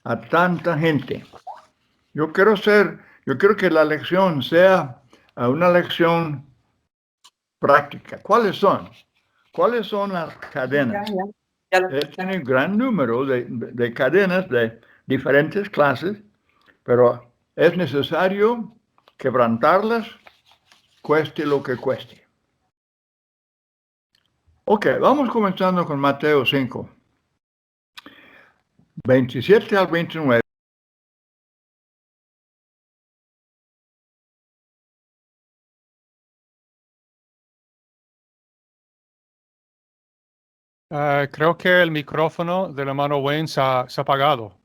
a tanta gente. Yo quiero que la lección sea una lección práctica. ¿Cuáles son? ¿Cuáles son las cadenas? Tiene un gran número de cadenas de diferentes clases, pero es necesario quebrantarlas, cueste lo que cueste. Ok, vamos comenzando con Mateo 5, 27 al 29. Creo que el micrófono del hermano Wayne se ha apagado.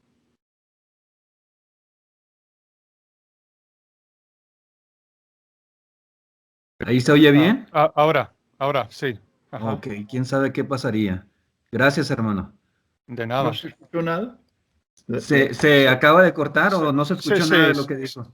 ¿Ahí se oye bien? Ahora, sí. Ajá. Ok, quién sabe qué pasaría. Gracias, hermano. De ¿No nada. se escuchó nada? ¿Se acaba de cortar o no se escuchó Sí, nada de lo que dijo?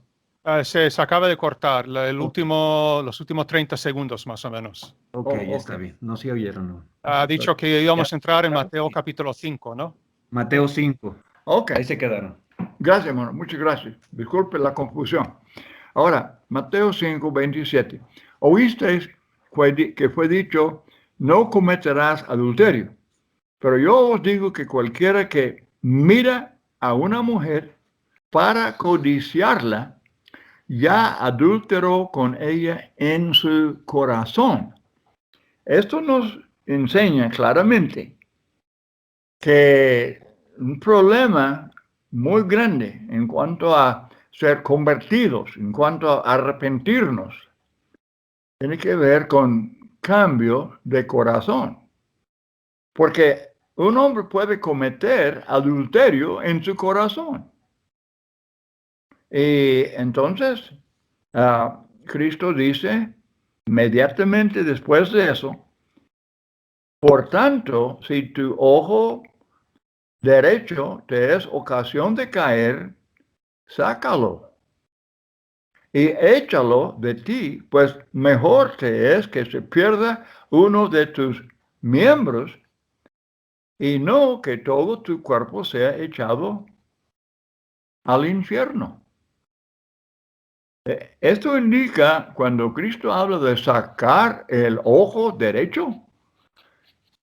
se acaba de cortar los últimos 30 segundos más o menos. Ok, está bien. No se oyeron, ¿no? Ha dicho que íbamos a entrar en Mateo capítulo 5, ¿no? Mateo 5. Ok. Ahí se quedaron. Gracias, hermano. Muchas gracias. Disculpe la confusión. Ahora, Mateo 5, 27. Oísteis que fue dicho, no cometerás adulterio. Pero yo os digo que cualquiera que mira a una mujer para codiciarla, ya adulteró con ella en su corazón. Esto nos enseña claramente que un problema muy grande en cuanto a ser convertidos, en cuanto a arrepentirnos, tiene que ver con cambio de corazón. Porque un hombre puede cometer adulterio en su corazón. Y entonces, Cristo dice, inmediatamente después de eso, por tanto, si tu ojo derecho te es ocasión de caer, sácalo y échalo de ti, pues mejor te es que se pierda uno de tus miembros y no que todo tu cuerpo sea echado al infierno. Esto indica, cuando Cristo habla de sacar el ojo derecho,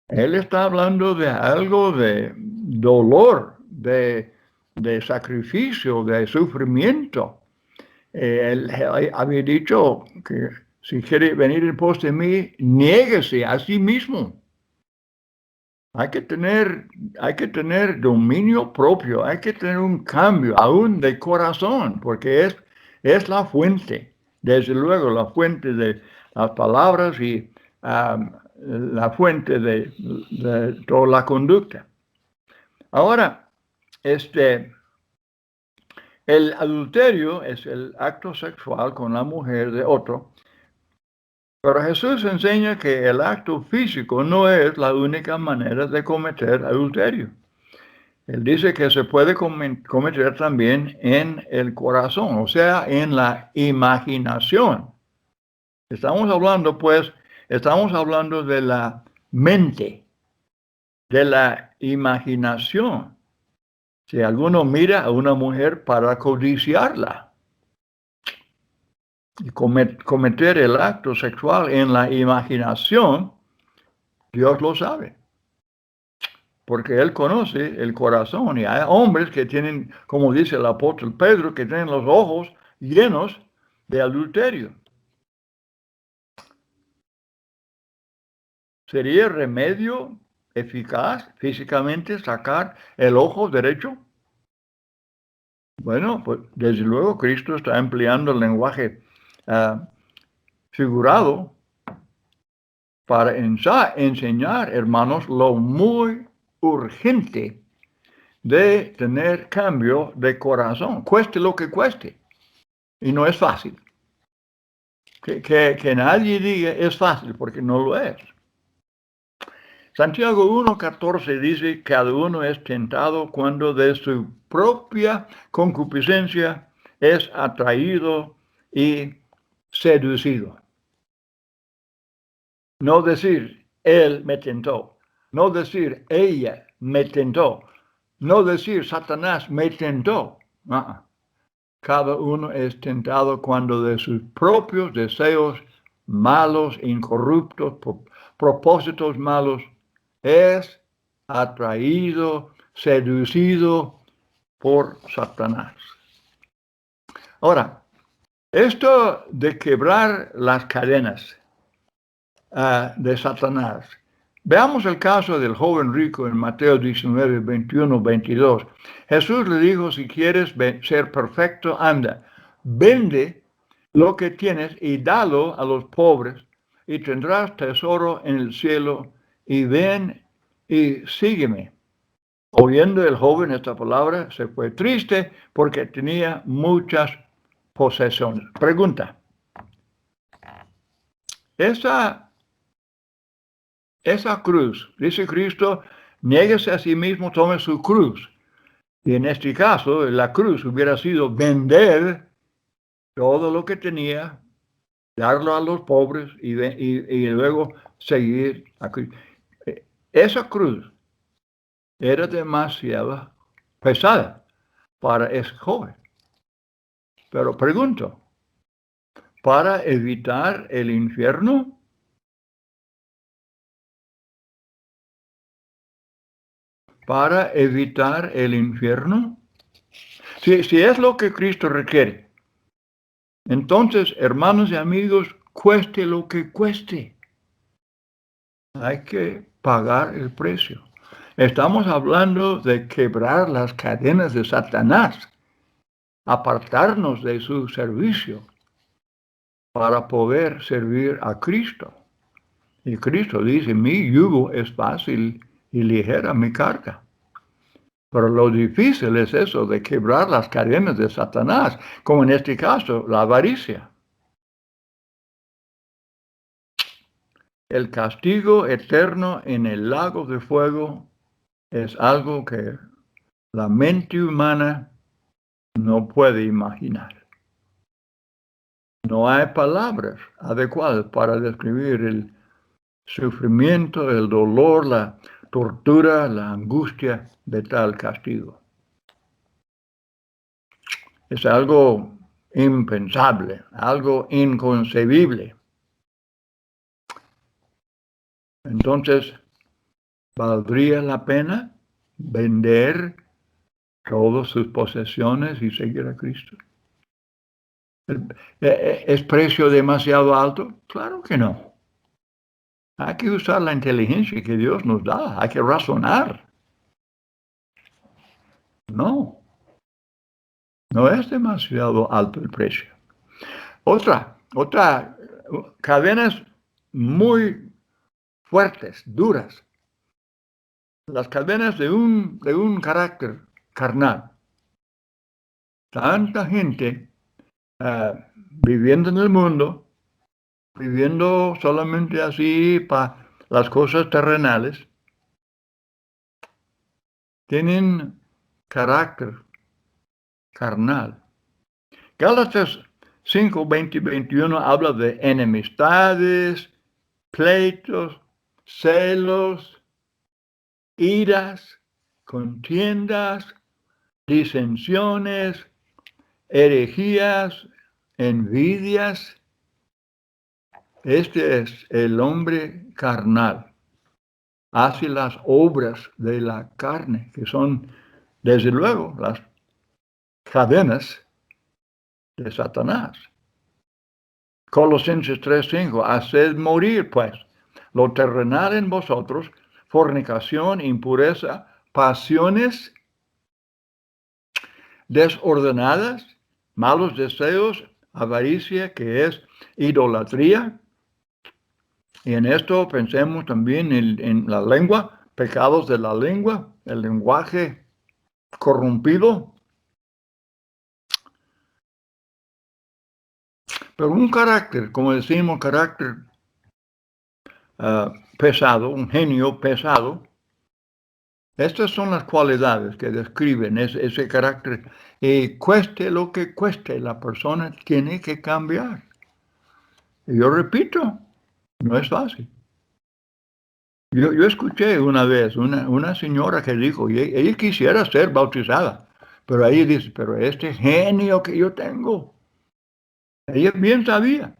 Él está hablando de algo de dolor, de sacrificio, de sufrimiento. Él había dicho que si quiere venir en pos de mí, niéguese a sí mismo. Hay que tener dominio propio, hay que tener un cambio, aún de corazón, porque es la fuente, desde luego, la fuente de las palabras y la fuente de toda la conducta. Ahora, el adulterio es el acto sexual con la mujer de otro, pero Jesús enseña que el acto físico no es la única manera de cometer adulterio. Él dice que se puede cometer también en el corazón, o sea, en la imaginación. Estamos hablando de la mente, de la imaginación. Si alguno mira a una mujer para codiciarla y cometer el acto sexual en la imaginación, Dios lo sabe. Porque Él conoce el corazón y hay hombres que tienen, como dice el apóstol Pedro, que tienen los ojos llenos de adulterio. ¿Sería remedio eficaz físicamente sacar el ojo derecho? Bueno, pues desde luego Cristo está empleando el lenguaje figurado para enseñar, hermanos, lo muy urgente de tener cambio de corazón, cueste lo que cueste. Y no es fácil. Que nadie diga es fácil, porque no lo es. Santiago 1:14 dice, cada uno es tentado cuando de su propia concupiscencia es atraído y seducido. No decir, él me tentó. No decir, ella me tentó. No decir, Satanás me tentó. Cada uno es tentado cuando de sus propios deseos malos, incorruptos, propósitos malos, es atraído, seducido por Satanás. Ahora, esto de quebrar las cadenas de Satanás. Veamos el caso del joven rico en Mateo 19, 21, 22. Jesús le dijo, si quieres ser perfecto, anda, vende lo que tienes y dalo a los pobres y tendrás tesoro en el cielo y ven y sígueme. Oyendo el joven esta palabra, se fue triste porque tenía muchas posesiones. Pregunta. Esa cruz, dice Cristo, niéguese a sí mismo, tome su cruz. Y en este caso, la cruz hubiera sido vender todo lo que tenía, darlo a los pobres y luego seguir a Cristo. Esa cruz era demasiado pesada para ese joven. Pero pregunto, ¿para evitar el infierno? ¿Para evitar el infierno? Si es lo que Cristo requiere, entonces, hermanos y amigos, cueste lo que cueste, hay que pagar el precio. Estamos hablando de quebrar las cadenas de Satanás, apartarnos de su servicio para poder servir a Cristo. Y Cristo dice, mi yugo es fácil y ligera mi carga. Pero lo difícil es eso de quebrar las cadenas de Satanás, como en este caso, la avaricia. El castigo eterno en el lago de fuego es algo que la mente humana no puede imaginar. No hay palabras adecuadas para describir el sufrimiento, el dolor, la tortura, la angustia de tal castigo. Es algo impensable, algo inconcebible. Entonces, ¿valdría la pena vender todas sus posesiones y seguir a Cristo? ¿Es precio demasiado alto? Claro que no. Hay que usar la inteligencia que Dios nos da, hay que razonar. No es demasiado alto el precio. Otra, cadenas muy fuertes, duras. Las cadenas de un carácter carnal. Tanta gente viviendo en el mundo, viviendo solamente así para las cosas terrenales, tienen carácter carnal. Gálatas 5, 20 y 21 habla de enemistades, pleitos, celos, iras, contiendas, disensiones, herejías, envidias. Este es el hombre carnal. Hace las obras de la carne, que son, desde luego, las cadenas de Satanás. Colosenses 3:5, haced morir, pues, lo terrenal en vosotros, fornicación, impureza, pasiones desordenadas, malos deseos, avaricia, que es idolatría. Y en esto pensemos también en la lengua, pecados de la lengua, el lenguaje corrompido. Pero un carácter, como decimos, carácter pesado, un genio pesado. Estas son las cualidades que describen ese carácter. Y cueste lo que cueste, la persona tiene que cambiar. Y yo repito, no es fácil. Yo escuché una vez una señora que dijo, y ella quisiera ser bautizada, pero ella dice, pero este genio que yo tengo, ella bien sabía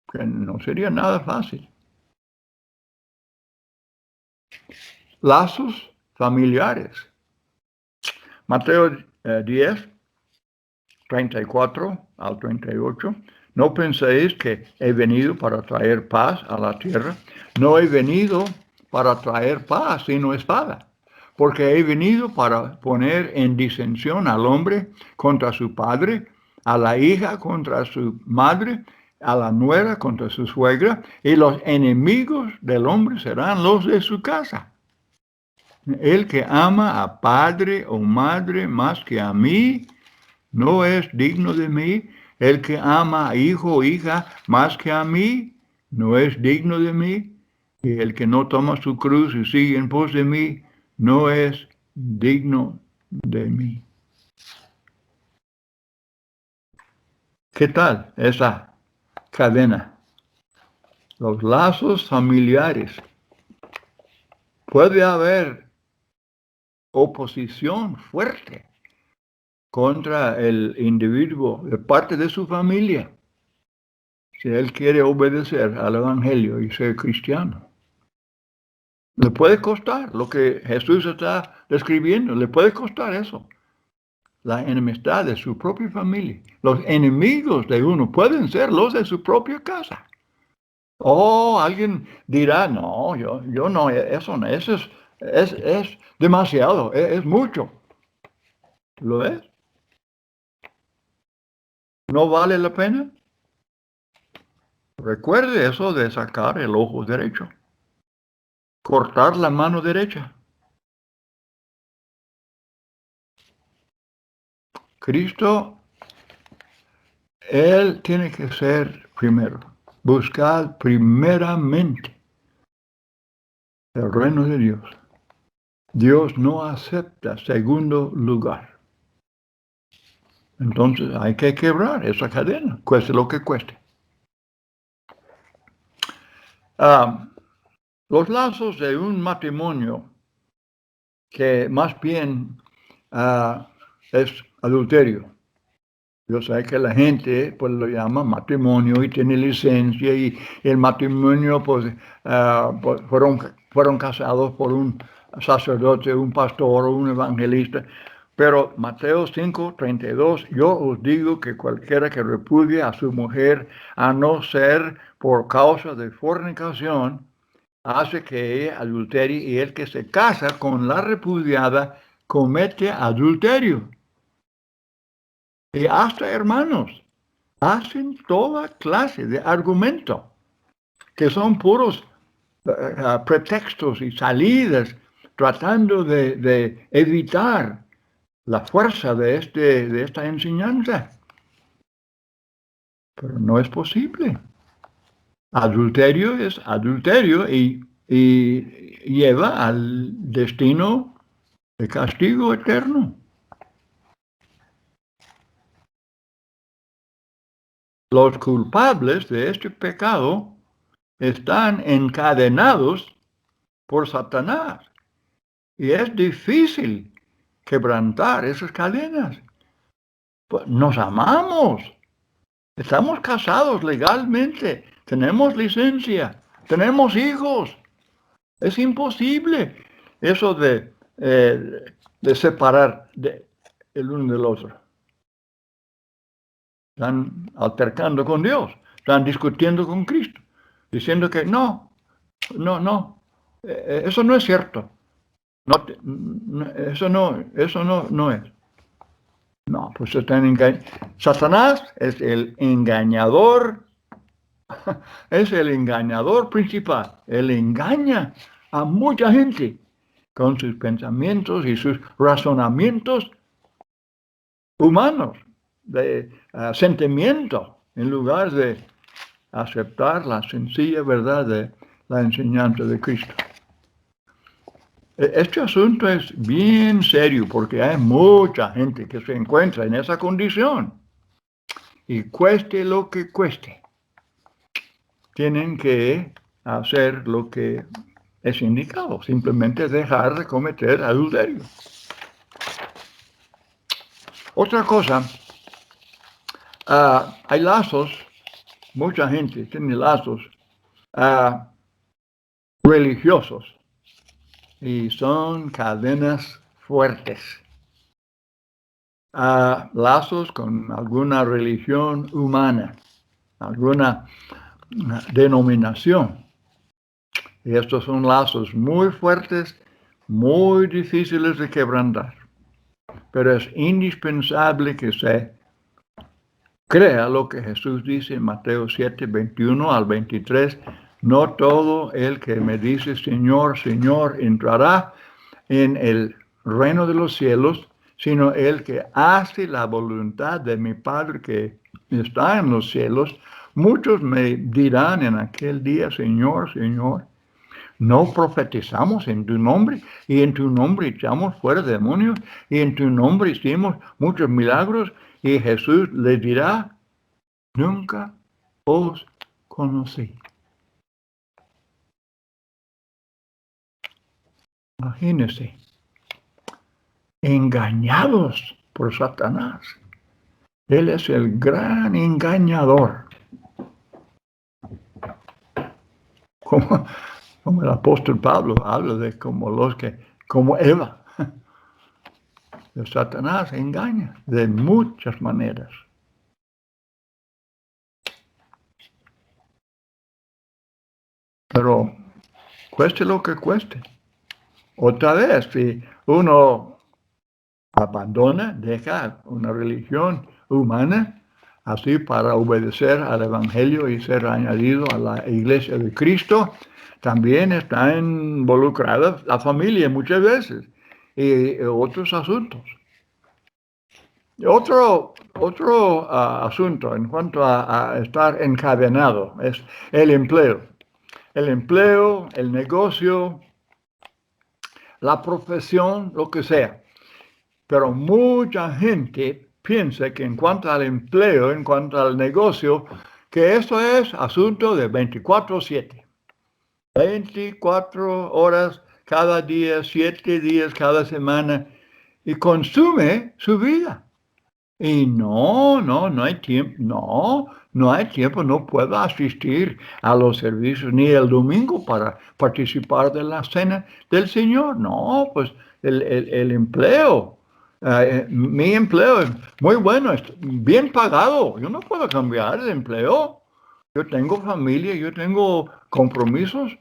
que no sería nada fácil. Lazos familiares. Mateo 10, 34 al 38. No penséis que he venido para traer paz a la tierra. No he venido para traer paz, sino espada. Porque he venido para poner en disensión al hombre contra su padre, a la hija contra su madre, a la nuera contra su suegra, y los enemigos del hombre serán los de su casa. El que ama a padre o madre más que a mí, no es digno de mí. El que ama a hijo o hija más que a mí, no es digno de mí. Y el que no toma su cruz y sigue en pos de mí, no es digno de mí. ¿Qué tal esa cadena? Los lazos familiares. Puede haber oposición fuerte contra el individuo de parte de su familia, si él quiere obedecer al Evangelio y ser cristiano. Le puede costar lo que Jesús está describiendo, le puede costar eso. La enemistad de su propia familia. Los enemigos de uno pueden ser los de su propia casa. O alguien dirá, no, yo no, eso no, eso es demasiado, es mucho. ¿Lo es? ¿No vale la pena? Recuerde eso de sacar el ojo derecho, cortar la mano derecha. Cristo, Él tiene que ser primero. Buscar primeramente el reino de Dios. Dios no acepta segundo lugar. Entonces hay que quebrar esa cadena, cueste lo que cueste. Los lazos de un matrimonio que más bien es adulterio. Yo sé que la gente pues lo llama matrimonio y tiene licencia y el matrimonio pues, fueron casados por un sacerdote, un pastor o un evangelista. Pero Mateo 5:32, yo os digo que cualquiera que repudie a su mujer a no ser por causa de fornicación, hace que ella adulterie, y el que se casa con la repudiada comete adulterio. Y hasta hermanos hacen toda clase de argumentos que son puros pretextos y salidas tratando de evitar la fuerza de esta enseñanza. Pero no es posible. Adulterio es adulterio y lleva al destino de castigo eterno. Los culpables de este pecado están encadenados por Satanás y es difícil quebrantar esas cadenas. Pues nos amamos, estamos casados legalmente, tenemos licencia, tenemos hijos. Es imposible eso de separar el uno del otro. Están altercando con Dios, están discutiendo con Cristo, diciendo que no, eso no es cierto. Eso no es. No, pues están engañando. Satanás es el engañador, es el engañador principal. Él engaña a mucha gente con sus pensamientos y sus razonamientos humanos, de sentimiento, en lugar de aceptar la sencilla verdad de la enseñanza de Cristo. Este asunto es bien serio porque hay mucha gente que se encuentra en esa condición. Y cueste lo que cueste, tienen que hacer lo que es indicado, simplemente dejar de cometer adulterio. Otra cosa, hay lazos, mucha gente tiene lazos religiosos y son cadenas fuertes. Lazos con alguna religión humana, alguna denominación. Y estos son lazos muy fuertes, muy difíciles de quebrantar. Pero es indispensable que se crea lo que Jesús dice en Mateo 7, 21 al 23. No todo el que me dice Señor, Señor, entrará en el reino de los cielos, sino el que hace la voluntad de mi Padre que está en los cielos. Muchos me dirán en aquel día, Señor, Señor, ¿no profetizamos en tu nombre? Y en tu nombre echamos fuera demonios, y en tu nombre hicimos muchos milagros. Y Jesús les dirá, nunca os conocí. Imagínense, engañados por Satanás. Él es el gran engañador. Como el apóstol Pablo habla de como Eva. De Satanás engaña de muchas maneras. Pero cueste lo que cueste. Otra vez, si uno abandona, deja una religión humana, así para obedecer al Evangelio y ser añadido a la Iglesia de Cristo, también está involucrada la familia muchas veces y otros asuntos. Otro asunto en cuanto a estar encadenado es el empleo. El empleo, el negocio, la profesión, lo que sea. Pero mucha gente piensa que en cuanto al empleo, en cuanto al negocio, que esto es asunto de 24/7. 24 horas cada día, 7 días cada semana, y consume su vida. Y no hay tiempo, no hay tiempo, no puedo asistir a los servicios ni el domingo para participar de la cena del Señor. No, pues el empleo, mi empleo es muy bueno, es bien pagado. Yo no puedo cambiar de empleo. Yo tengo familia, yo tengo compromisos.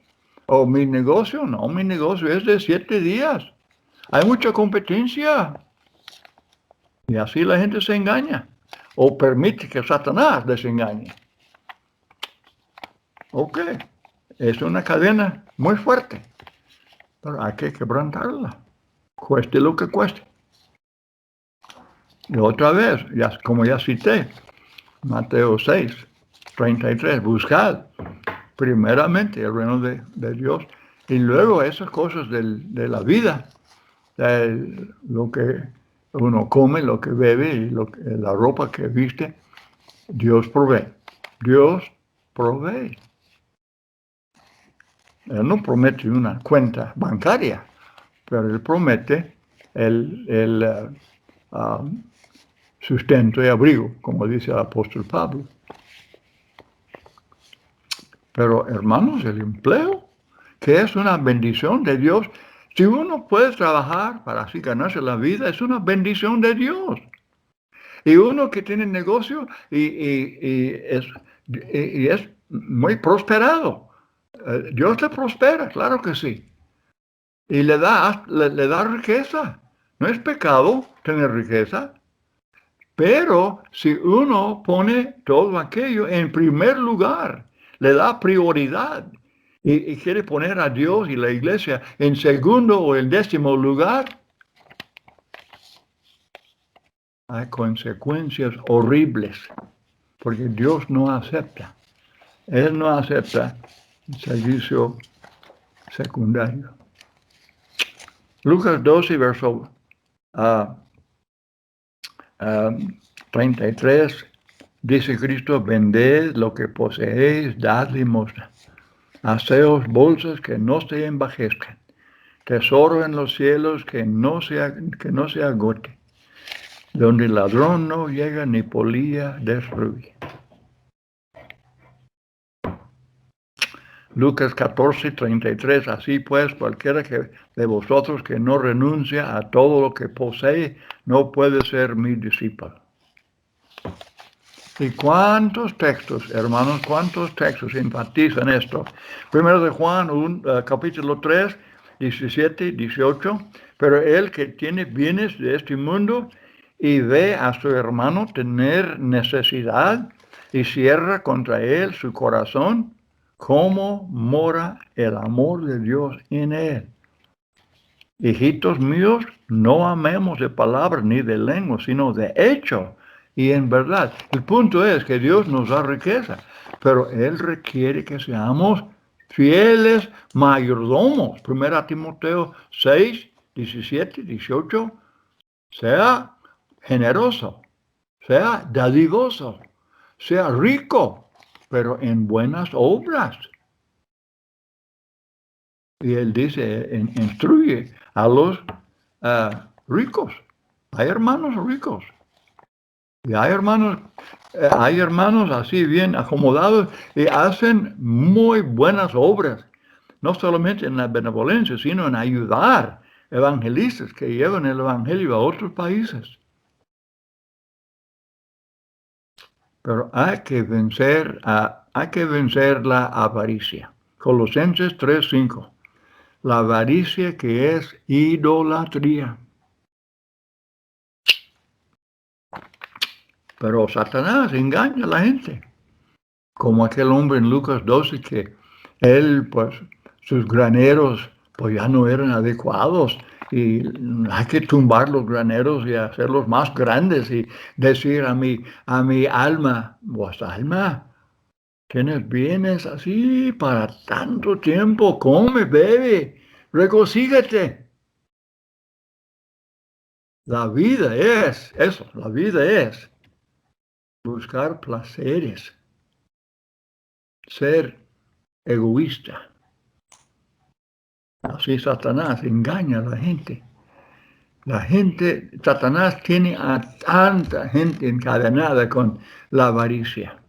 O mi negocio, no, mi negocio es de 7 días. Hay mucha competencia. Y así la gente se engaña. O permite que Satanás les engañe. Ok, es una cadena muy fuerte. Pero hay que quebrantarla. Cueste lo que cueste. Y otra vez, como ya cité, Mateo 6, 33, buscad primeramente el reino de Dios y luego esas cosas de la vida, lo que uno come, lo que bebe y la ropa que viste, Dios provee. Dios provee. Él no promete una cuenta bancaria, pero Él promete el sustento y abrigo, como dice el apóstol Pablo. Pero hermanos, el empleo, que es una bendición de Dios, si uno puede trabajar para así ganarse la vida, es una bendición de Dios. Y uno que tiene negocio y es muy prosperado. Dios le prospera, claro que sí. Y le da riqueza. No es pecado tener riqueza. Pero si uno pone todo aquello en primer lugar, le da prioridad y quiere poner a Dios y la iglesia en segundo o en 10º lugar, hay consecuencias horribles, porque Dios no acepta. Él no acepta el servicio secundario. Lucas 12, verso 33, dice Cristo, vended lo que poseéis, dad limosna. Haceos bolsas que no se envejezcan, tesoro en los cielos que no se agote, donde el ladrón no llega ni polilla destruye. Lucas 14:33, así pues, cualquiera de vosotros que no renuncia a todo lo que posee, no puede ser mi discípulo. ¿Y cuántos textos, hermanos, cuántos textos enfatizan esto? Primero de Juan, capítulo 3, 17, 18, pero el que tiene bienes de este mundo y ve a su hermano tener necesidad y cierra contra él su corazón, ¿cómo mora el amor de Dios en él? Hijitos míos, no amemos de palabra ni de lengua, sino de hecho y en verdad. El punto es que Dios nos da riqueza, pero Él requiere que seamos fieles mayordomos. 1 Timoteo 6, 17, 18. Sea generoso, sea dadivoso, sea rico, pero en buenas obras. Y Él dice, instruye a los ricos. Hay hermanos ricos. Y hay hermanos así bien acomodados y hacen muy buenas obras, no solamente en la benevolencia, sino en ayudar evangelistas que llevan el evangelio a otros países. Pero hay que vencer la avaricia. Colosenses 3:5. La avaricia que es idolatría. Pero Satanás engaña a la gente. Como aquel hombre en Lucas 12 que él, pues, sus graneros, pues ya no eran adecuados. Y hay que tumbar los graneros y hacerlos más grandes y decir a mi alma, vos alma, tienes bienes así para tanto tiempo, come, bebe, regocígate. La vida es eso, la vida es buscar placeres, ser egoísta. Así Satanás engaña a la gente. Satanás tiene a tanta gente encadenada con la avaricia.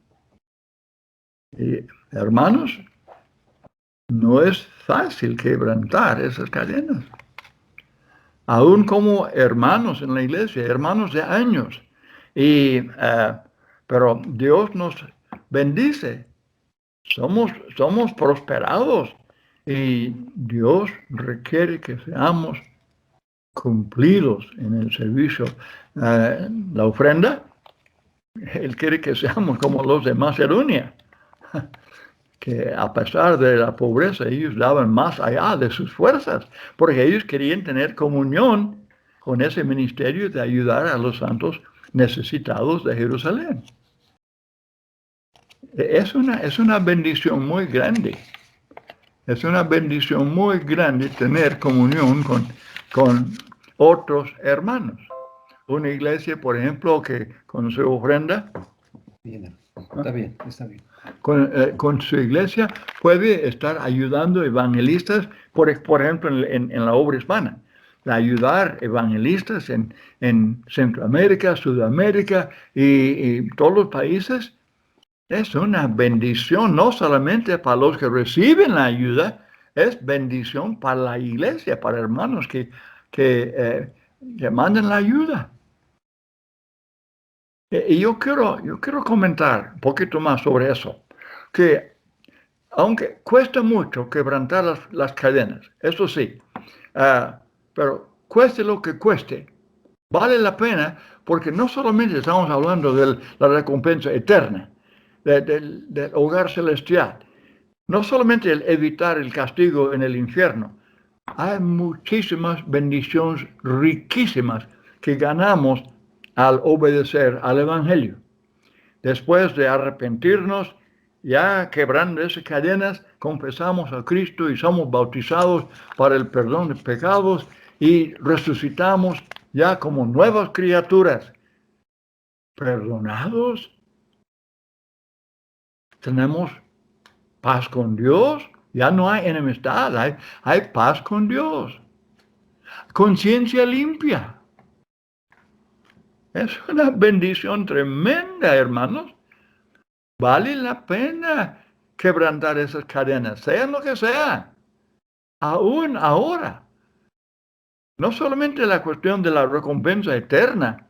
Y, hermanos, no es fácil quebrantar esas cadenas. Aún como hermanos en la iglesia, hermanos de años. Pero Dios nos bendice. Somos prosperados. Y Dios requiere que seamos cumplidos en el servicio. La ofrenda, Él quiere que seamos como los de Macedonia, que a pesar de la pobreza, ellos daban más allá de sus fuerzas, porque ellos querían tener comunión con ese ministerio de ayudar a los santos necesitados de Jerusalén. Es una bendición muy grande. Es una bendición muy grande tener comunión con otros hermanos. Una iglesia, por ejemplo, que con su ofrenda, Está bien. con su iglesia puede estar ayudando evangelistas, por ejemplo, en la obra hispana. Ayudar evangelistas en Centroamérica, Sudamérica y todos los países. Es una bendición, no solamente para los que reciben la ayuda, es bendición para la iglesia, para hermanos que manden la ayuda. Y yo quiero comentar un poquito más sobre eso, que aunque cuesta mucho quebrantar las cadenas, eso sí, pero cueste lo que cueste, vale la pena porque no solamente estamos hablando de la recompensa eterna, del hogar celestial. No solamente el evitar el castigo en el infierno, hay muchísimas bendiciones riquísimas que ganamos al obedecer al Evangelio. Después de arrepentirnos, ya quebrando esas cadenas, confesamos a Cristo y somos bautizados para el perdón de pecados y resucitamos ya como nuevas criaturas, perdonados. Tenemos paz con Dios, Ya no hay enemistad, hay paz con Dios. Conciencia limpia. Es una bendición tremenda, hermanos. Vale la pena quebrantar esas cadenas, sean lo que sea. Aún ahora. No solamente la cuestión de la recompensa eterna,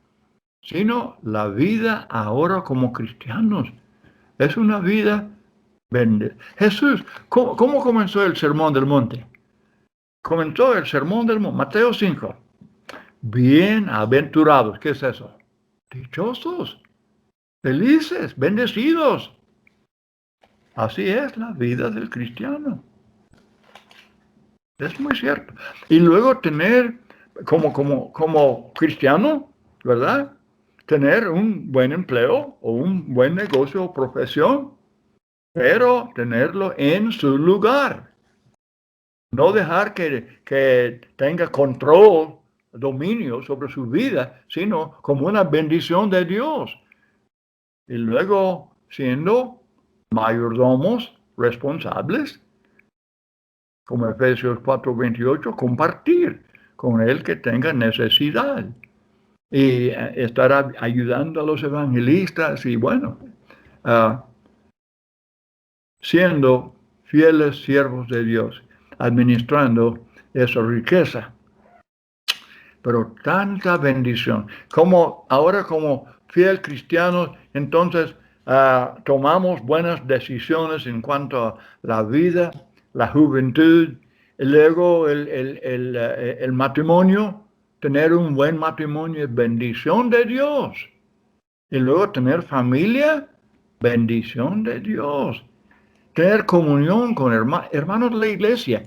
sino la vida ahora como cristianos. Es una vida bendita. Jesús, ¿cómo comenzó el Sermón del Monte? Comenzó el Sermón del Monte, Mateo 5. Bienaventurados, ¿qué es eso? Dichosos, felices, bendecidos. Así es la vida del cristiano. Es muy cierto. Y luego tener, como cristiano, ¿verdad? Tener un buen empleo o un buen negocio o profesión, pero tenerlo en su lugar. No dejar que tenga control, dominio sobre su vida, sino como una bendición de Dios. Y luego siendo mayordomos responsables, como Efesios 4:28, compartir con el que tenga necesidad. Y estar ayudando a los evangelistas y bueno, siendo fieles siervos de Dios, administrando esa riqueza. Pero tanta bendición. Ahora como fiel cristianos, entonces tomamos buenas decisiones en cuanto a la vida, la juventud, y luego el matrimonio. Tener un buen matrimonio es bendición de Dios. Y luego tener familia, bendición de Dios. Tener comunión con hermanos de la iglesia.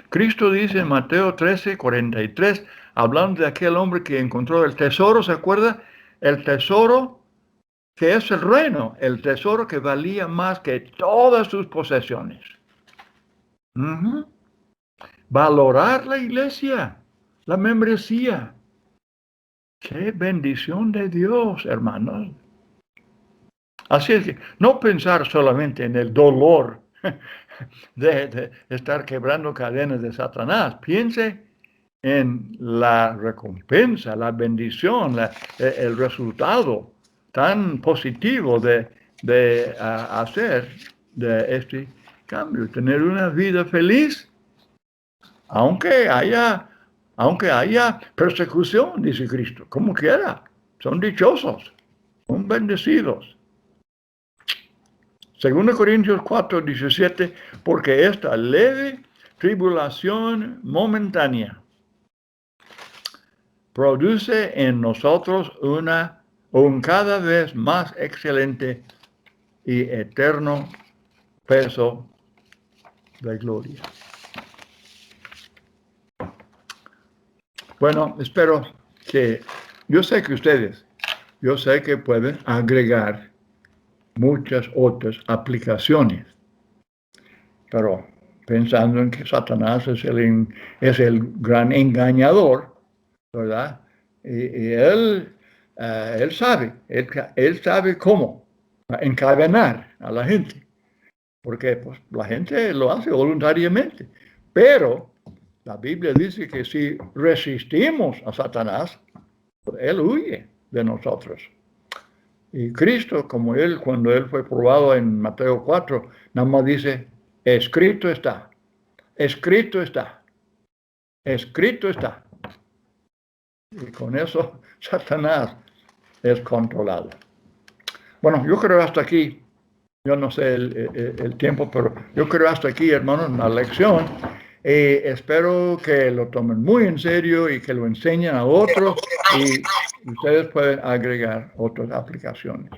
Cristo dice en Mateo 13:43, hablando de aquel hombre que encontró el tesoro, ¿se acuerda? El tesoro que es el reino, el tesoro que valía más que todas sus posesiones. Valorar la iglesia, la membresía. ¡Qué bendición de Dios, hermanos! Así es que no pensar solamente en el dolor de estar quebrando cadenas de Satanás. Piense en la recompensa, la bendición, el resultado tan positivo de hacer de este cambio. Tener una vida feliz, aunque haya persecución, dice Cristo, como quiera. Son dichosos, son bendecidos. 2 Corintios 4:17, porque esta leve tribulación momentánea produce en nosotros un cada vez más excelente y eterno peso de gloria. Bueno, espero que, yo sé que pueden agregar muchas otras aplicaciones, pero pensando en que Satanás es el gran engañador, ¿verdad? Y él sabe cómo encadenar a la gente, porque pues, la gente lo hace voluntariamente, pero la Biblia dice que si resistimos a Satanás, él huye de nosotros. Y Cristo, como cuando él fue probado en Mateo 4, nada más dice, escrito está, escrito está, escrito está. Y con eso Satanás es controlado. Bueno, yo creo hasta aquí, yo no sé el tiempo, pero yo creo hasta aquí, hermanos, la lección. Espero que lo tomen muy en serio y que lo enseñen a otros y ustedes pueden agregar otras aplicaciones.